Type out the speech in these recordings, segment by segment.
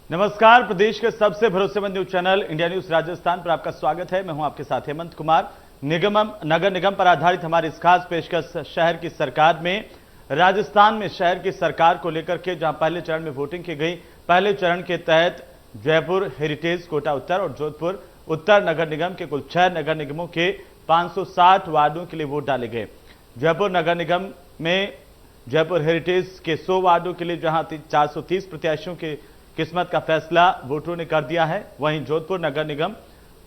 नमस्कार, प्रदेश के सबसे भरोसेमंद news channel India news Rajasthan पर आपका स्वागत है। मैं हूं आपके साथ हेमंत कुमार। नगर निगम पर आधारित हमारी इस खास पेशकश शहर की सरकार में राजस्थान में शहर की सरकार को लेकर के जहां पहले चरण में वोटिंग की गई। पहले चरण के तहत जयपुर, हेरिटेज, कोटा उत्तर और जोधपुर उत्तर नगर निगम के कुल 6 नगर निगमों के 560 वार्डों के लिए वोट डाले गए। जयपुर नगर निगम में जयपुर हेरिटेज के 100 वार्डों के लिए जहां 430 प्रत्याशियों की किस्मत का फैसला वोटरों ने कर दिया है, वहीं जोधपुर नगर निगम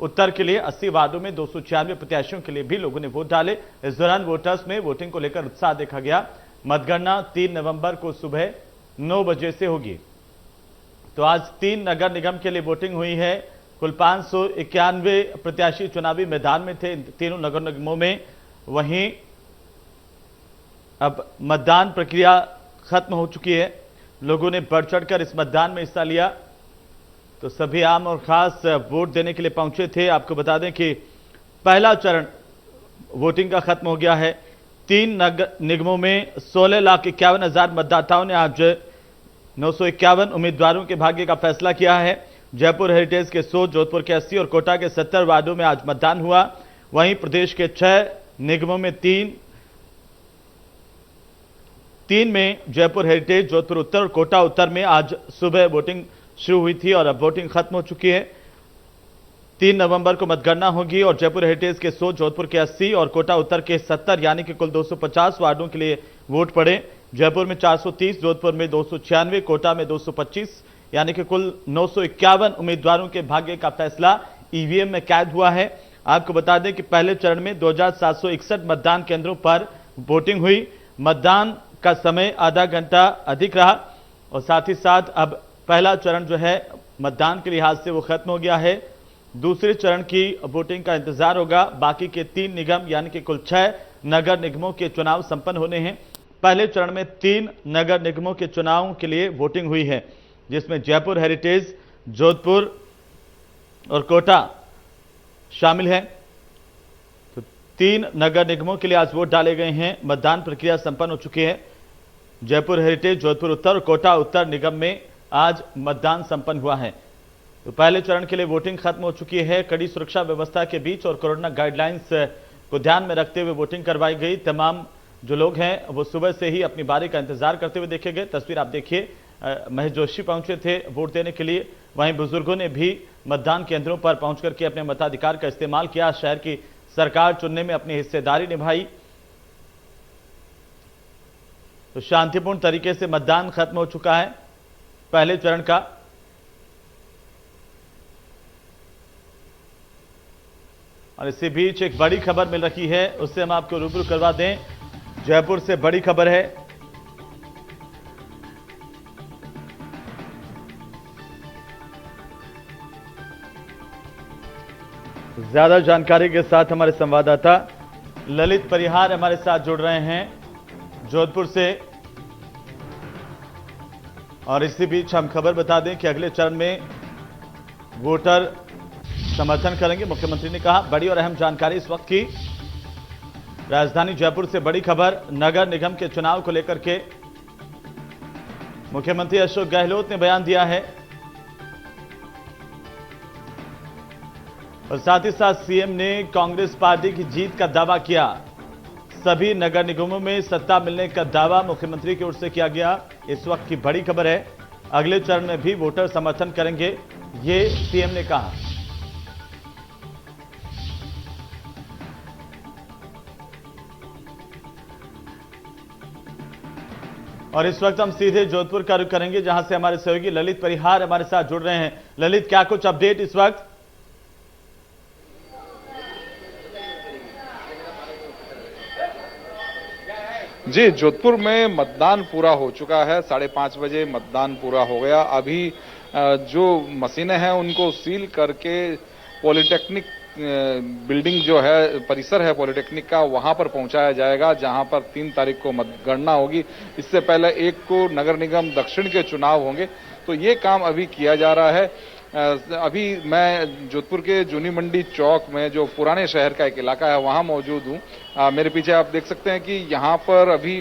उत्तर के लिए 80 वार्डों में 296 प्रत्याशियों के लिए भी लोगों ने वोट डाले। इस दौरान वोटर्स में वोटिंग को लेकर उत्साह देखा गया। मतगणना 3 नवंबर को सुबह 9 बजे से होगी। तो आज 3 नगर निगम के लिए वोटिंग हुई है। कुल 591 प्रत्याशी चुनावी मैदान में थे तीनों नगर निगमों में। वहीं अब मतदान प्रक्रिया खत्म हो चुकी है। लोगों ने बढ़ चढ़कर इस मतदान में हिस्सा लिया। तो सभी आम और खास वोट देने के लिए पहुंचे थे। आपको बता दें कि पहला चरण वोटिंग का खत्म हो गया है। 3 नगर निगमों में 16,51,000 मतदाताओं ने आज 951 उम्मीदवारों के भाग्य का फैसला किया है। जयपुर हेरिटेज के 100, जोधपुर के 80 और कोटा के 70 वार्डों में आज मतदान हुआ। वहीं प्रदेश के 6 निगमों में 3 में जयपुर हेरिटेज, जोधपुर उत्तर और कोटा उत्तर में आज सुबह वोटिंग शुरू हुई थी और अब वोटिंग खत्म हो चुकी है। 3 नवंबर को मतगणना होगी और जयपुर हेरिटेज के 100, जोधपुर के 80 और कोटा उत्तर के 70 यानी कि कुल 250 वार्डों के लिए वोट पड़े। जयपुर में 430, जोधपुर में 296, कोटा में 225 यानी कि कुल 951 उम्मीदवारों के भाग्य का फैसला ईवीएम में कैद हुआ है। आपको बता दें कि पहले चरण में 2761 मतदान केंद्रों पर वोटिंग हुई। मतदान का समय आधा घंटा अधिक रहा और साथ ही साथ अब पहला चरण जो है मतदान के लिहाज से वो खत्म हो गया है। दूसरे चरण की वोटिंग का इंतजार होगा। बाकी के 3 निगम यानी कि कुल 6 नगर निगमों के चुनाव संपन्न होने हैं। पहले चरण में 3 नगर निगमों के चुनाव के लिए वोटिंग हुई है, जिसमें जयपुर हेरिटेज, जोधपुर और कोटा शामिल है। 3 नगर निगमों के लिए आज वोट डाले गए हैं। मतदान प्रक्रिया संपन्न हो चुकी है। जयपुर हेरिटेज, जोधपुर उत्तर और कोटा उत्तर निगम में आज मतदान संपन्न हुआ है। तो पहले चरण के लिए वोटिंग खत्म हो चुकी है। कड़ी सुरक्षा व्यवस्था के बीच और कोरोना गाइडलाइंस को ध्यान में रखते हुए वोटिंग करवाई गई। तमाम जो लोग हैं वो सुबह से ही अपनी बारी का इंतजार करते हुए देखे गए। तस्वीर आप देखिए, महेश जोशी पहुंचे थे वोट देने के लिए। वहीं बुजुर्गों ने भी मतदान केंद्रों पर पहुंचकर के अपने मताधिकार का इस्तेमाल किया, शहर की सरकार चुनने में अपनी हिस्सेदारी निभाई। तो शांतिपूर्ण तरीके से मतदान खत्म हो चुका है पहले चरण का। और इसी बीच एक बड़ी खबर मिल रही है, उससे हम आपको रूबरू करवा दें। जयपुर से बड़ी खबर है। ज्यादा जानकारी के साथ हमारे संवाददाता ललित परिहार हमारे साथ जुड़ रहे हैं जोधपुर से। और इसी बीच हम खबर बता दें कि अगले चरण में वोटर समर्थन करेंगे। मुख्यमंत्री ने कहा, बड़ी और अहम जानकारी इस वक्त की। राजधानी जयपुर से बड़ी खबर नगर निगम के चुनाव को लेकर के मुख्यमंत्री अशोक गहलोत ने बयान दिया है और साथ ही साथ सीएम ने कांग्रेस पार्टी की जीत का दावा किया। सभी नगर निगमों में सत्ता मिलने का दावा मुख्यमंत्री की ओर से किया गया। इस वक्त की बड़ी खबर है। अगले चरण में भी वोटर समर्थन करेंगे, ये सीएम ने कहा। और इस वक्त हम सीधे जोधपुर का रुख करेंगे, जहां से हमारे सहयोगी ललित परिहार हमारे साथ जुड़ रहे हैं। ललित, क्या कुछ अपडेट इस वक्त? जी, जोधपुर में मतदान पूरा हो चुका है। 5:30 बजे मतदान पूरा हो गया। अभी जो मशीनें हैं उनको सील करके पॉलिटेक्निक बिल्डिंग जो है, परिसर है पॉलिटेक्निक का, वहां पर पहुंचाया जाएगा, जहां पर 3 तारीख को मतगणना होगी। इससे पहले 1 को नगर निगम दक्षिण के चुनाव होंगे। तो ये काम अभी किया जा रहा है। अभी मैं जोधपुर के जूनी मंडी चौक में, जो पुराने शहर का एक इलाका है, वहां मौजूद हूं। मेरे पीछे आप देख सकते हैं कि यहाँ पर अभी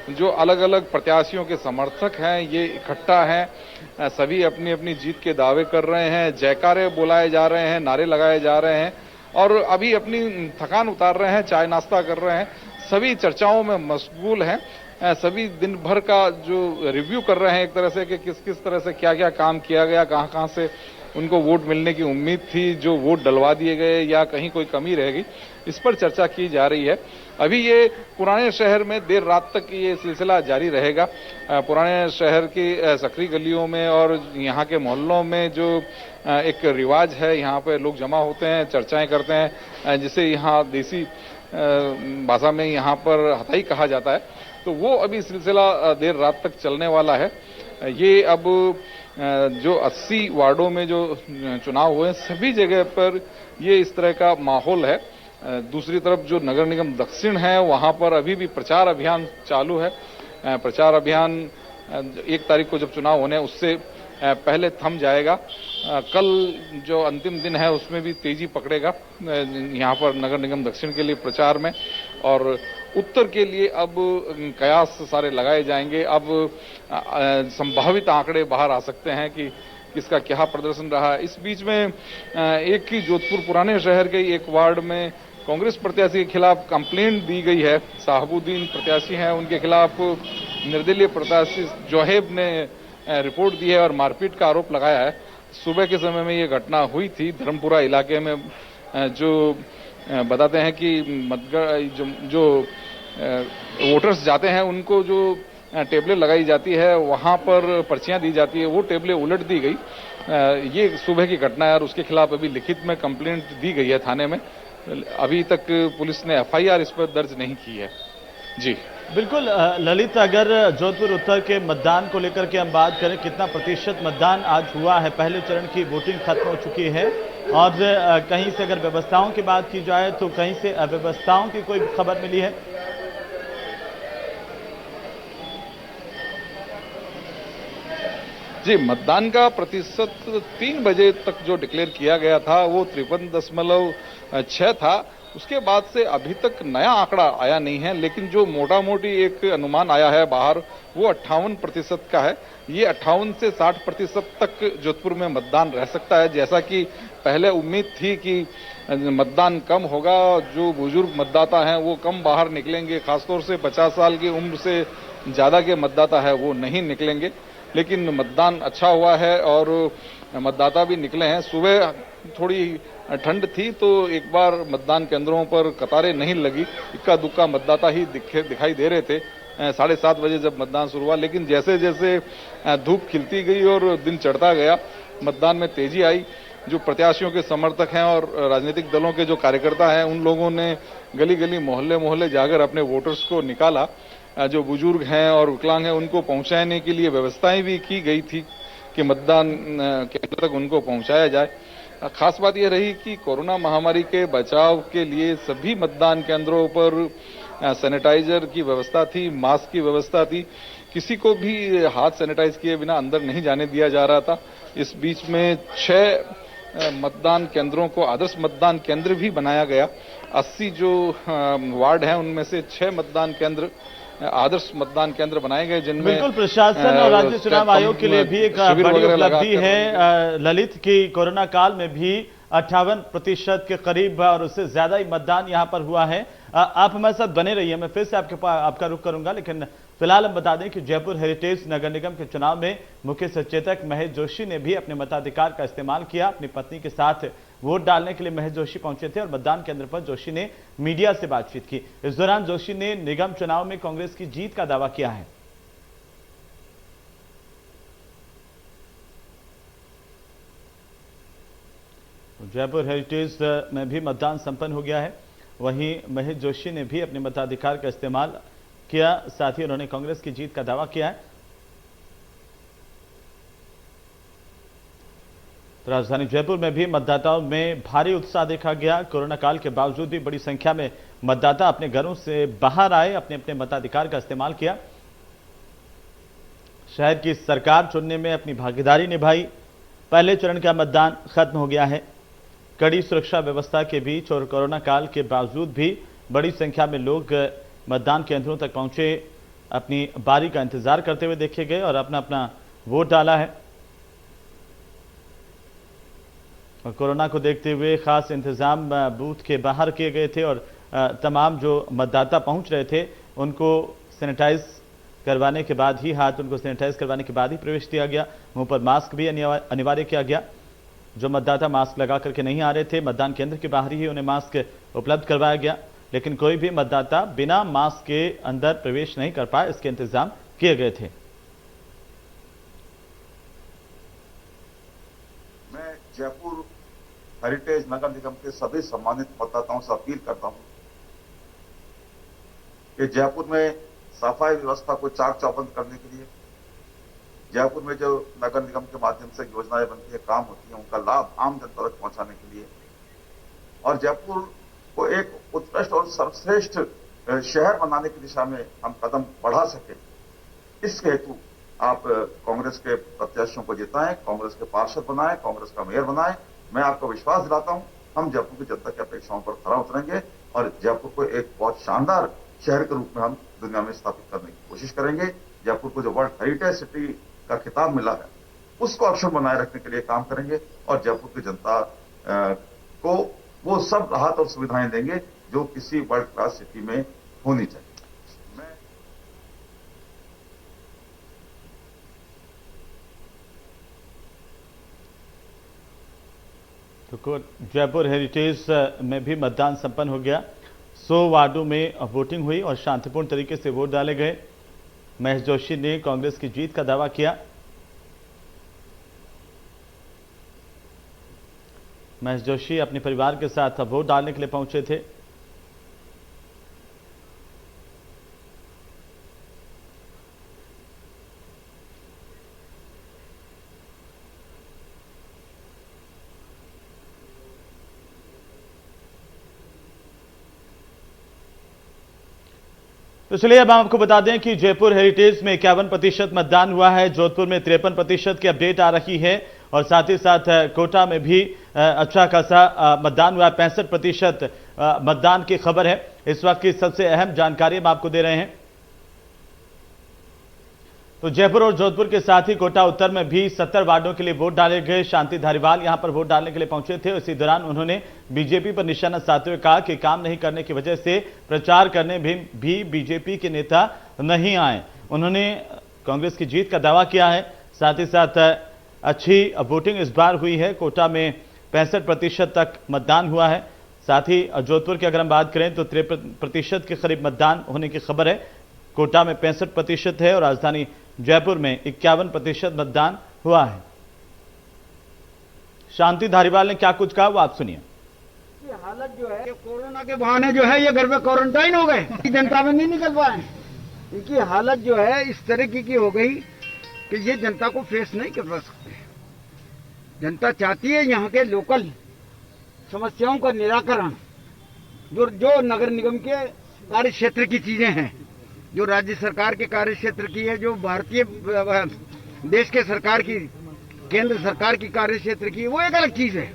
जो अलग अलग प्रत्याशियों के समर्थक हैं ये इकट्ठा हैं, सभी अपनी अपनी जीत के दावे कर रहे हैं, जयकारे बुलाए जा रहे हैं, नारे लगाए जा रहे हैं और अभी अपनी थकान उतार रहे हैं, चाय नाश्ता कर रहे हैं, सभी चर्चाओं में मशगूल हैं। सभी दिन भर का जो रिव्यू कर रहे हैं एक तरह से कि किस किस तरह से क्या क्या काम किया गया, कहां कहां से उनको वोट मिलने की उम्मीद थी, जो वोट डलवा दिए गए या कहीं कोई कमी रह गई, इस पर चर्चा की जा रही है। अभी ये पुराने शहर में देर रात तक ये सिलसिला जारी रहेगा। पुराने शहर की सकरी गलियों में और यहाँ के मोहल्लों में जो एक रिवाज है, यहाँ पे लोग जमा होते हैं, चर्चाएं करते हैं, जिसे यहाँ देसी भाषा में यहाँ पर हथाई कहा जाता है, तो वो अभी सिलसिला देर रात तक चलने वाला है। ये अब जो 80 वार्डों में जो चुनाव हुए सभी जगह पर ये इस तरह का माहौल है। दूसरी तरफ जो नगर निगम दक्षिण है वहां पर अभी भी प्रचार अभियान चालू है। प्रचार अभियान 1 तारीख को जब चुनाव होने उससे पहले थम जाएगा। कल जो अंतिम दिन है उसमें भी तेजी पकड़ेगा यहाँ पर नगर निगम दक्षिण के लिए प्रचार में, और उत्तर के लिए अब कयास सारे लगाए जाएंगे। अब संभावित आंकड़े बाहर आ सकते हैं कि किसका क्या प्रदर्शन रहा। इस बीच में एक ही जोधपुर पुराने शहर के एक वार्ड में कांग्रेस प्रत्याशी के खिलाफ कंप्लेंट दी गई है। साहबुद्दीन प्रत्याशी हैं, उनके खिलाफ निर्दलीय प्रत्याशी जोहेब ने रिपोर्ट दी है और मारपीट का आरोप लगाया है। सुबह के समय में ये घटना हुई थी धर्मपुरा इलाके में। जो बताते हैं कि जो वोटर्स जाते हैं उनको जो टेबलें लगाई जाती है वहां पर पर्चियां दी जाती है, वो टेबलें उलट दी गई। ये सुबह की घटना है और उसके खिलाफ अभी लिखित में कंप्लेंट दी गई है थाने में। अभी तक पुलिस ने एफआईआर इस पर दर्ज नहीं की है। जी बिल्कुल ललित, अगर जोधपुर उत्तर के मतदान को लेकर के हम बात करें, कितना प्रतिशत मतदान आज हुआ है? पहले चरण की वोटिंग खत्म हो चुकी है और कहीं से अगर व्यवस्थाओं की बात की जाए तो कहीं से अव्यवस्थाओं की कोई खबर मिली है? जी, मतदान का प्रतिशत 3 बजे तक जो डिक्लेयर किया गया था वो 53.6 था। उसके बाद से अभी तक नया आंकड़ा आया नहीं है, लेकिन जो मोटा मोटी एक अनुमान आया है बाहर वो 58% का है। ये 58 से 60% तक जोधपुर में मतदान रह सकता है। जैसा कि पहले उम्मीद थी कि मतदान कम होगा, जो बुजुर्ग मतदाता हैं वो कम बाहर निकलेंगे, खासतौर से 50 साल की उम्र से ज्यादा के मतदाता है वो नहीं निकलेंगे, लेकिन मतदान अच्छा हुआ है और मतदाता भी निकले हैं। सुबह थोड़ी ठंड थी तो एक बार मतदान केंद्रों पर कतारें नहीं लगी, इक्का दुक्का मतदाता ही दिखाई दे रहे थे 7:30 बजे जब मतदान शुरू हुआ। लेकिन जैसे जैसे धूप खिलती गई और दिन चढ़ता गया, मतदान में तेजी आई। जो प्रत्याशियों के समर्थक हैं और राजनीतिक दलों के जो कार्यकर्ता हैं उन लोगों ने गली गली मोहल्ले मोहल्ले जाकर अपने वोटर्स को निकाला। जो बुजुर्ग हैं और विकलांग हैं उनको पहुंचाने के लिए व्यवस्थाएं भी की गई थी कि मतदान केंद्र तक उनको पहुंचाया जाए। खास बात यह रही कि कोरोना महामारी के बचाव के लिए सभी मतदान केंद्रों पर सैनिटाइजर की व्यवस्था थी, मास्क की व्यवस्था थी, किसी को भी हाथ सैनिटाइज किए बिना अंदर नहीं जाने दिया जा रहा था। इस बीच में 6 मतदान केंद्रों को आदर्श मतदान केंद्र भी बनाया गया। 80 जो वार्ड हैं उनमें से 6 मतदान केंद्र आदर्श मतदान केंद्र बनाए गए, जिनमें बिल्कुल प्रशासन और राज्य चुनाव आयोग के लिए भी एक बड़ी उपलब्धि है ललित की कोरोना काल में भी 58% के करीब और उससे ज्यादा ही मतदान यहां पर हुआ है। आप हमारे साथ बने रहिए, मैं फिर से आपका रुख करूंगा, लेकिन फिलहाल हम बता दें कि जयपुर हेरिटेज नगर निगम के चुनाव में मुख्य सचेतक महेश जोशी ने भी अपने मताधिकार का इस्तेमाल किया। अपनी पत्नी के साथ वोट डालने के लिए महेश जोशी पहुंचे थे और मतदान केंद्र पर जोशी ने मीडिया से बातचीत की। इस दौरान जोशी ने निगम चुनाव में कांग्रेस की जीत का दावा किया है। जयपुर हेरिटेज में भी मतदान संपन्न हो गया है। वहीं महेश जोशी ने भी अपने मताधिकार का इस्तेमाल किया, साथ ही उन्होंने कांग्रेस की जीत का दावा किया है। तो राजधानी जयपुर में भी मतदाताओं में भारी उत्साह देखा गया। कोरोना काल के बावजूद भी बड़ी संख्या में मतदाता अपने घरों से बाहर आए, अपने अपने मताधिकार का इस्तेमाल किया, शहर की सरकार चुनने में अपनी भागीदारी निभाई। पहले चरण का मतदान खत्म हो गया है। कड़ी सुरक्षा व्यवस्था के बीच और कोरोना काल के बावजूद भी बड़ी संख्या में लोग मतदान केंद्रों तक पहुंचे। अपनी बारी का इंतजार करते हुए देखे गए और अपना अपना वोट डाला है। और कोरोना को देखते हुए खास इंतजाम बूथ के बाहर किए गए थे और तमाम जो मतदाता पहुंच रहे थे उनको सैनिटाइज करवाने के बाद ही उनको सैनिटाइज करवाने के बाद ही प्रवेश दिया गया। मुंह पर मास्क भी अनिवार्य किया गया। जो मतदाता मास्क लगा करके नहीं आ रहे थे, मतदान केंद्र के बाहर ही उन्हें मास्क उपलब्ध करवाया गया, लेकिन कोई भी मतदाता बिना मास्क के अंदर प्रवेश नहीं कर पाए, इसके इंतजाम किए गए थे। मैं जयपुर हेरिटेज नगर निगम के सभी सम्मानित मतदाताओं से अपील करता हूं कि जयपुर में सफाई व्यवस्था को चाक चौबंद करने के लिए, जयपुर में जो नगर निगम के माध्यम से योजनाएं बनती है, काम होती है, उनका लाभ आम जनता तक पहुंचाने के लिए और जयपुर को एक उत्कृष्ट और सर्वश्रेष्ठ शहर बनाने की दिशा में हम कदम बढ़ा सके, इसके हेतु आप कांग्रेस के प्रत्याशियों को जिताएं, कांग्रेस के पार्षद बनाएं, कांग्रेस का मेयर बनाएं। मैं आपको विश्वास दिलाता हूं हम जयपुर की जनता की अपेक्षाओं पर खरा उतरेंगे और जयपुर को एक बहुत शानदार शहर के रूप में हम दुनिया में स्थापित करने की कोशिश करेंगे। जयपुर को जो वर्ल्ड हेरिटेज सिटी का खिताब मिला है उसको अक्षुण्ण बनाए रखने के लिए काम करेंगे और जयपुर की जनता को वो सब राहत और सुविधाएं देंगे जो किसी वर्ल्ड क्लास सिटी में होनी चाहिए। तो जयपुर हेरिटेज में भी मतदान संपन्न हो गया। 100 वार्डों में वोटिंग हुई और शांतिपूर्ण तरीके से वोट डाले गए। महेश जोशी ने कांग्रेस की जीत का दावा किया। महेश जोशी अपने परिवार के साथ वोट डालने के लिए पहुंचे थे। तो चलिए अब हम आपको बता दें कि जयपुर हेरिटेज में 51% मतदान हुआ है, जोधपुर में 53% की अपडेट आ रही है और साथ ही साथ कोटा में भी अच्छा खासा मतदान हुआ है। 65% मतदान की खबर है। इस वक्त की सबसे अहम जानकारी हम आपको दे रहे हैं। तो जयपुर और जोधपुर के साथ ही कोटा उत्तर में भी 70 वार्डों के लिए वोट डाले गए। शांति धारीवाल यहां पर वोट डालने के लिए पहुंचे थे। इसी दौरान उन्होंने बीजेपी पर निशाना साधते हुए कहा कि काम नहीं करने की वजह से प्रचार करने भी बीजेपी के नेता नहीं आए। उन्होंने कांग्रेस की जीत का दावा किया है। साथ ही साथ अच्छी वोटिंग इस बार हुई है। कोटा में 65% तक मतदान हुआ है। साथ ही जोधपुर की अगर हम बात करें तो 53% के करीब मतदान होने की खबर है। कोटा में 65% है और राजधानी जयपुर में 51% मतदान हुआ है। शांति धारीवाल ने क्या कुछ कहा वो आप सुनिए। हालत जो है कोरोना के बहाने जो है ये घर में क्वारंटाइन हो गए, जनता में नहीं निकल पाए। इनकी हालत जो है इस तरह की हो गई कि ये जनता को फेस नहीं कर सकते। जनता चाहती है यहाँ के लोकल समस्याओं का निराकरण, जो नगर निगम के कार्य क्षेत्र की चीजें हैं, जो राज्य सरकार के कार्य क्षेत्र की है, जो भारतीय देश के सरकार की, केंद्र सरकार की कार्य क्षेत्र की, वो एक अलग चीज है।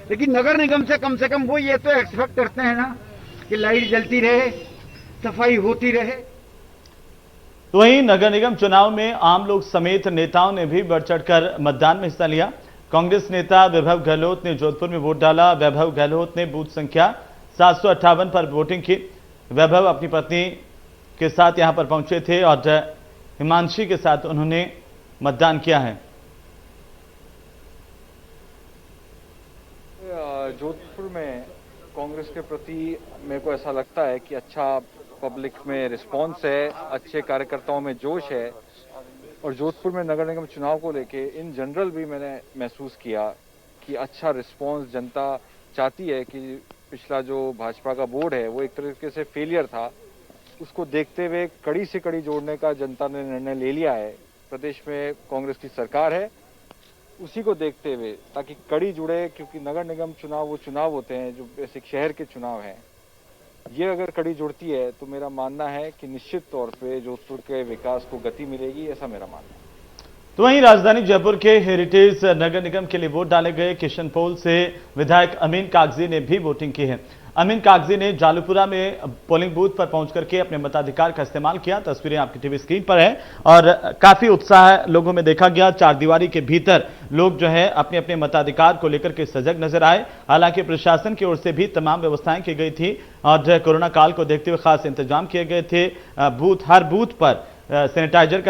लेकिन नगर निगम से कम वो ये तो एक्सपेक्ट करते हैं ना कि लाइट जलती रहे, सफाई होती रहे। तो वहीं नगर निगम चुनाव में आम लोग समेत नेताओं ने भी बढ़ चढ़कर मतदान में हिस्सा लिया। कांग्रेस नेता वैभव गहलोत ने जोधपुर में वोट डाला। वैभव गहलोत ने बूथ संख्या 758 पर वोटिंग की। वैभव अपनी पत्नी के साथ यहां पर पहुंचे थे और हिमांशी के साथ उन्होंने मतदान किया है। जोधपुर में कांग्रेस के प्रति मेरे को ऐसा लगता है कि अच्छा पब्लिक में रिस्पांस है, अच्छे कार्यकर्ताओं में जोश है और जोधपुर में नगर निगम चुनाव को लेके इन जनरल भी मैंने महसूस किया कि अच्छा रिस्पांस जनता चाहती है कि पिछला जो भाजपा का बोर्ड है वो एक तरीके से फेलियर था, उसको देखते हुए कड़ी से कड़ी जोड़ने का जनता ने निर्णय ले लिया है। प्रदेश में कांग्रेस की सरकार है, उसी को देखते हुए ताकि कड़ी जुड़े, क्योंकि नगर निगम चुनाव वो चुनाव होते हैं जो बेसिक शहर के चुनाव हैं। ये अगर कड़ी जुड़ती है तो मेरा मानना है कि निश्चित तौर पे जोधपुर के विकास को गति मिलेगी, ऐसा मेरा मानना है। तो वहीं राजधानी जयपुर के हेरिटेज नगर निगम के लिए वोट डाले गए। किशनपोल से विधायक अमीन कागजी ने भी वोटिंग की है। अमीन कागजी ने जालूपुरा में पोलिंग बूथ पर पहुंच करके अपने मताधिकार का इस्तेमाल किया। तस्वीरें आपकी टीवी स्क्रीन पर है और काफी उत्साह लोगों में देखा गया। चार दीवारी के भीतर लोग जो है अपने अपने मताधिकार को लेकर के सजग नजर आए। हालांकि प्रशासन की ओर से भी तमाम व्यवस्थाएं की गई थी और कोरोना काल को देखते हुए खास इंतजाम किए गए थे। हर बूथ पर सैनिटाइजर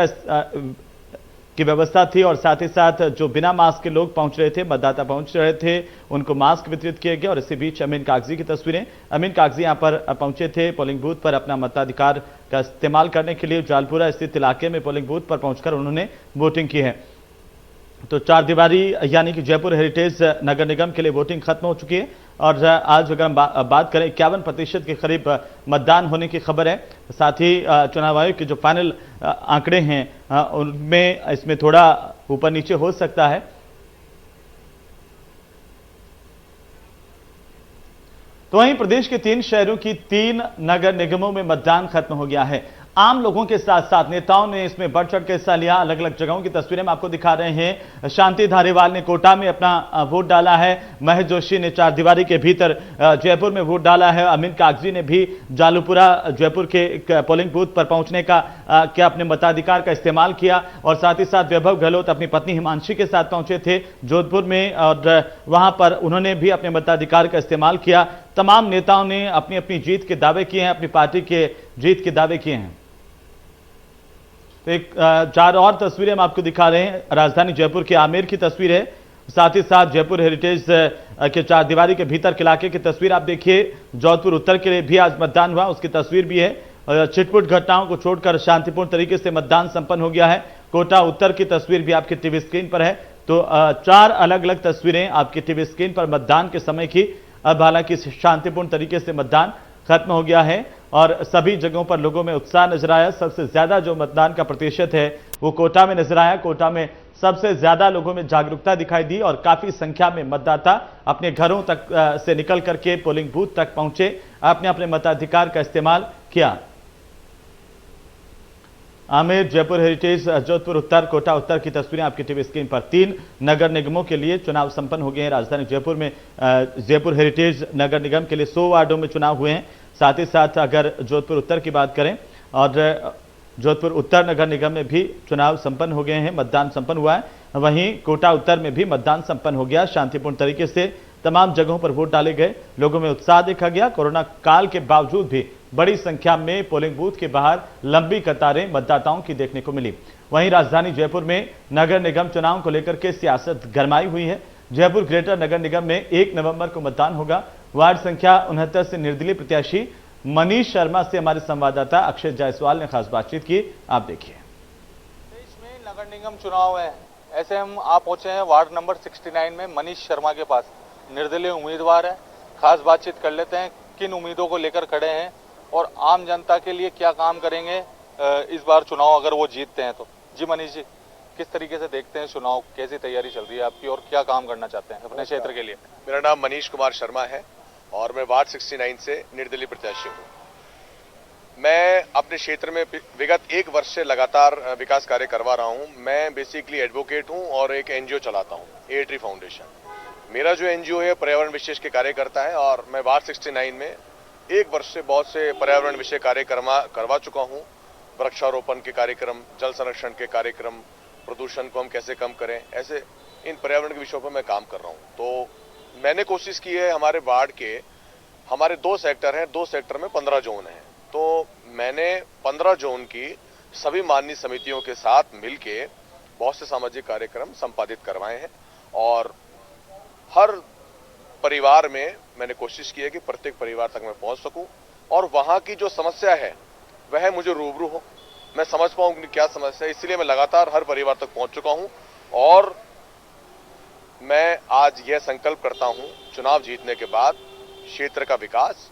की व्यवस्था थी और साथ ही साथ जो बिना मास्क के लोग पहुंच रहे थे, मतदाता पहुंच रहे थे, उनको मास्क वितरित किए गए। और इसी बीच अमीन कागजी की तस्वीरें, अमीन कागजी यहां पर पहुंचे थे पोलिंग बूथ पर अपना मताधिकार का इस्तेमाल करने के लिए। जालपुरा स्थित इलाके में पोलिंग बूथ पर पहुंचकर उन्होंने वोटिंग की है। तो चार दीवारी यानी कि जयपुर हेरिटेज नगर निगम के लिए वोटिंग खत्म हो चुकी है और आज अगर हम बात करें 51% के करीब मतदान होने की खबर है। साथ ही चुनाव आयोग के जो फाइनल आंकड़े हैं उनमें इसमें थोड़ा ऊपर नीचे हो सकता है। तो वहीं प्रदेश के 3 शहरों की 3 नगर निगमों में मतदान खत्म हो गया है। आम लोगों के साथ साथ नेताओं ने इसमें बढ़ चढ़ के हिस्सा लिया। अलग अलग जगहों की तस्वीरें हम आपको दिखा रहे हैं। शांति धारीवाल ने कोटा में अपना वोट डाला है। महेश जोशी ने चार दीवारी के भीतर जयपुर में वोट डाला है। अमीन कागजी ने भी जालूपुरा जयपुर के पोलिंग बूथ पर पहुंचने का अपने मताधिकार का इस्तेमाल किया। और साथ ही साथ वैभव गहलोत अपनी पत्नी हिमांशी के साथ पहुंचे थे जोधपुर में और वहां पर उन्होंने भी अपने मताधिकार का इस्तेमाल किया। तमाम नेताओं ने अपनी अपनी जीत के दावे किए हैं, अपनी पार्टी के जीत के दावे किए हैं। तो एक 4 और तस्वीरें हम आपको दिखा रहे हैं। राजधानी जयपुर के आमेर की तस्वीर है, साथ ही साथ जयपुर हेरिटेज के चार दीवारी के भीतर के इलाके की तस्वीर आप देखिए। जोधपुर उत्तर के लिए भी आज मतदान हुआ, उसकी तस्वीर भी है। छिटपुट घटनाओं को छोड़कर शांतिपूर्ण तरीके से मतदान संपन्न हो गया है। कोटा उत्तर की तस्वीर भी आपकी टीवी स्क्रीन पर है। तो 4 अलग अलग तस्वीरें आपकी टीवी स्क्रीन पर मतदान के समय की। अब हालांकि शांतिपूर्ण तरीके से मतदान खत्म हो गया है और सभी जगहों पर लोगों में उत्साह नजर आया। सबसे ज्यादा जो मतदान का प्रतिशत है वो कोटा में नजर आया। कोटा में सबसे ज्यादा लोगों में जागरूकता दिखाई दी और काफी संख्या में मतदाता अपने घरों तक से निकल करके पोलिंग बूथ तक पहुंचे, अपने अपने मताधिकार का इस्तेमाल किया। आमेर, जयपुर हेरिटेज, जोधपुर उत्तर, कोटा उत्तर की तस्वीरें आपकी टीवी स्क्रीन पर। 3 नगर निगमों के लिए चुनाव संपन्न हो गए हैं। राजधानी जयपुर में जयपुर हेरिटेज नगर निगम के लिए 100 वार्डों में चुनाव हुए हैं। साथ ही साथ अगर जोधपुर उत्तर की बात करें और जोधपुर उत्तर नगर निगम में भी चुनाव संपन्न हो गए हैं, मतदान संपन्न हुआ है। वहीं कोटा उत्तर में भी मतदान संपन्न हो गया। शांतिपूर्ण तरीके से तमाम जगहों पर वोट डाले गए, लोगों में उत्साह देखा गया। कोरोना काल के बावजूद भी बड़ी संख्या में पोलिंग बूथ के बाहर लंबी कतारें मतदाताओं की देखने को मिली। वहीं राजधानी जयपुर में नगर निगम चुनाव को लेकर के सियासत गरमाई हुई है। जयपुर ग्रेटर नगर निगम में 1 नवंबर को मतदान होगा। वार्ड संख्या 69 से निर्दलीय प्रत्याशी मनीष शर्मा से हमारे संवाददाता अक्षय जायसवाल ने खास बातचीत की, आप देखिए। देश में नगर निगम चुनाव है, ऐसे हम आप पहुंचे हैं वार्ड नंबर 69 में मनीष शर्मा के पास। निर्दलीय उम्मीदवार है, खास बातचीत कर लेते हैं किन उम्मीदों को लेकर खड़े हैं और आम जनता के लिए क्या काम करेंगे इस बार चुनाव अगर वो जीतते हैं तो। जी मनीष जी, किस तरीके से देखते हैं चुनाव, कैसी तैयारी चल रही है आपकी और क्या काम करना चाहते हैं अपने क्षेत्र के लिए? मेरा नाम मनीष कुमार शर्मा है और मैं वार्ड 69 से निर्दलीय प्रत्याशी हूँ। मैं अपने क्षेत्र में विगत 1 वर्ष से लगातार विकास कार्य करवा रहा हूँ। मैं बेसिकली एडवोकेट हूँ और एक एनजीओ चलाता हूँ, ए ट्री फाउंडेशन। मेरा जो एनजीओ है पर्यावरण विशेष के कार्य करता है और मैं वार्ड 69 में 1 वर्ष से बहुत से पर्यावरण विषय कार्य करवा चुका हूँ। वृक्षारोपण के कार्यक्रम, जल संरक्षण के कार्यक्रम, प्रदूषण को हम कैसे कम करें, ऐसे इन पर्यावरण के विषयों पर मैं काम कर रहा हूँ। तो मैंने कोशिश की है, हमारे वार्ड के हमारे 2 सेक्टर हैं, 2 सेक्टर में 15 जोन हैं। तो मैंने 15 जोन की सभी माननीय समितियों के साथ मिलके बहुत से सामाजिक कार्यक्रम संपादित करवाए हैं और हर परिवार में मैंने कोशिश की है कि प्रत्येक परिवार तक मैं पहुंच सकूं और वहां की जो समस्या है वह मुझे रूबरू हो, मैं समझ पाऊं कि क्या समस्या है। इसलिए मैं लगातार हर परिवार तक पहुंच चुका हूं और मैं आज यह संकल्प करता हूं चुनाव जीतने के बाद क्षेत्र का विकास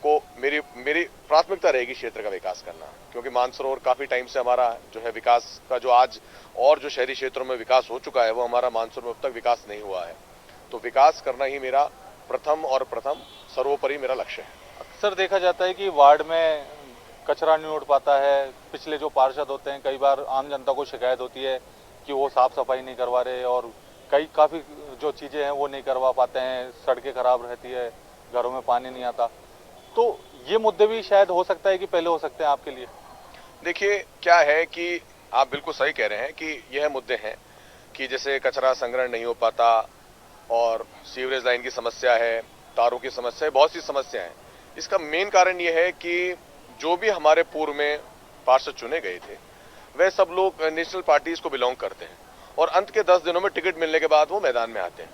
को मेरी प्राथमिकता रहेगी क्षेत्र का विकास करना, क्योंकि मानसरोवर काफी टाइम से हमारा जो है विकास का जो आज और जो शहरी क्षेत्रों में विकास हो चुका है वो हमारा मानसरोवर में अब तक विकास नहीं हुआ है। तो विकास करना ही मेरा प्रथम सर्वोपरि मेरा लक्ष्य है। अक्सर देखा जाता है कि वार्ड में कचरा नहीं उठ पाता है। पिछले जो पार्षद होते हैं कई बार आम जनता को शिकायत होती है कि वो साफ सफाई नहीं करवा रहे और काफी जो चीजें हैं वो नहीं करवा पाते हैं, सड़कें खराब रहती है, घरों में पानी नहीं आता। तो ये मुद्दे भी शायद हो सकता है कि पहले हो सकते हैं आपके लिए। देखिए क्या है कि आप बिल्कुल सही कह रहे हैं कि यह मुद्दे हैं कि जैसे कचरा संग्रहण नहीं हो पाता और सीवरेज लाइन की समस्या है, तारों की समस्या है, बहुत सी समस्या है। इसका मेन कारण यह है कि जो भी हमारे पूर्व में पार्षद चुने गए थे वह सब लोग नेशनल पार्टीज को बिलोंग करते हैं और अंत के 10 दिनों में टिकट मिलने के बाद वो मैदान में आते हैं।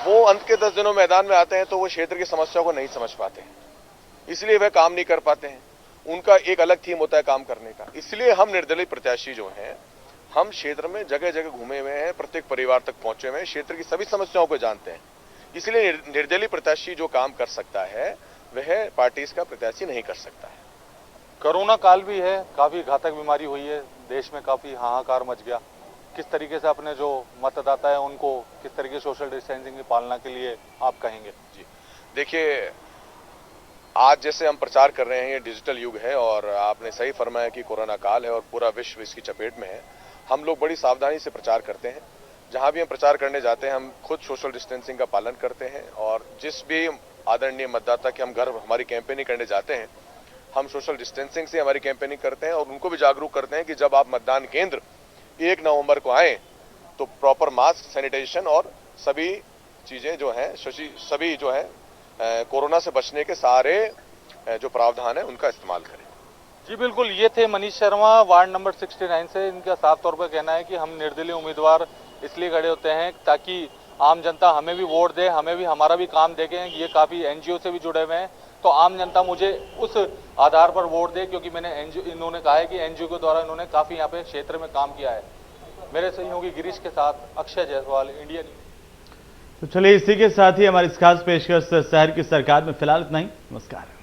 वो अंत के 10 दिनों मैदान में आते हैं तो वो क्षेत्र की समस्याओं को नहीं समझ पाते हैं, इसलिए वह काम नहीं कर पाते हैं। उनका एक अलग थीम होता है काम करने का। इसलिए हम निर्दलीय प्रत्याशी जो हैं, हम क्षेत्र में जगह जगह घूमे हुए हैं, प्रत्येक परिवार तक पहुंचे हुए हैं, क्षेत्र की सभी समस्याओं को जानते हैं। इसलिए निर्दलीय प्रत्याशी जो काम कर सकता है वह पार्टीज का प्रत्याशी नहीं कर सकता है। कोरोना काल भी है, काफी घातक बीमारी हुई है, देश में काफी हाहाकार मच गया। किस तरीके से अपने जो मतदाता है उनको किस तरीके सोशल डिस्टेंसिंग की पालना के लिए आप कहेंगे? जी देखिए, आज जैसे हम प्रचार कर रहे हैं, ये डिजिटल युग है और आपने सही फरमाया कि कोरोना काल है और पूरा विश्व इसकी चपेट में है। हम लोग बड़ी सावधानी से प्रचार करते हैं। जहां भी हम प्रचार करने जाते हैं हम खुद सोशल डिस्टेंसिंग का पालन करते हैं और जिस भी आदरणीय मतदाता के हम घर हमारी कैंपेनिंग करने जाते हैं हम सोशल डिस्टेंसिंग से हमारी कैंपेनिंग करते हैं और उनको भी जागरूक करते हैं कि जब आप मतदान केंद्र 1 नवंबर को आए तो प्रॉपर मास्क, सैनिटाइजेशन और सभी चीजें जो हैं, सभी जो है कोरोना से बचने के सारे जो प्रावधान है उनका इस्तेमाल करें। जी बिल्कुल, ये थे मनीष शर्मा वार्ड नंबर 69 से। इनका साफ तौर पर कहना है कि हम निर्दलीय उम्मीदवार इसलिए खड़े होते हैं ताकि आम जनता हमें भी वोट दे, हमें भी हमारा भी काम देखें। ये काफी एनजीओ से भी जुड़े हुए हैं, तो आम जनता मुझे उस आधार पर वोट दे क्योंकि मैंने एनजीओ, इन्होंने कहा है कि एनजीओ के द्वारा इन्होंने काफी यहाँ पे क्षेत्र में काम किया है। मेरे सहयोगी गिरीश के साथ अक्षय जायसवाल, इंडिया न्यूज। तो चलिए इसी के साथ ही हमारी इस खास पेशकश शहर की सरकार में फिलहाल इतना ही। नमस्कार।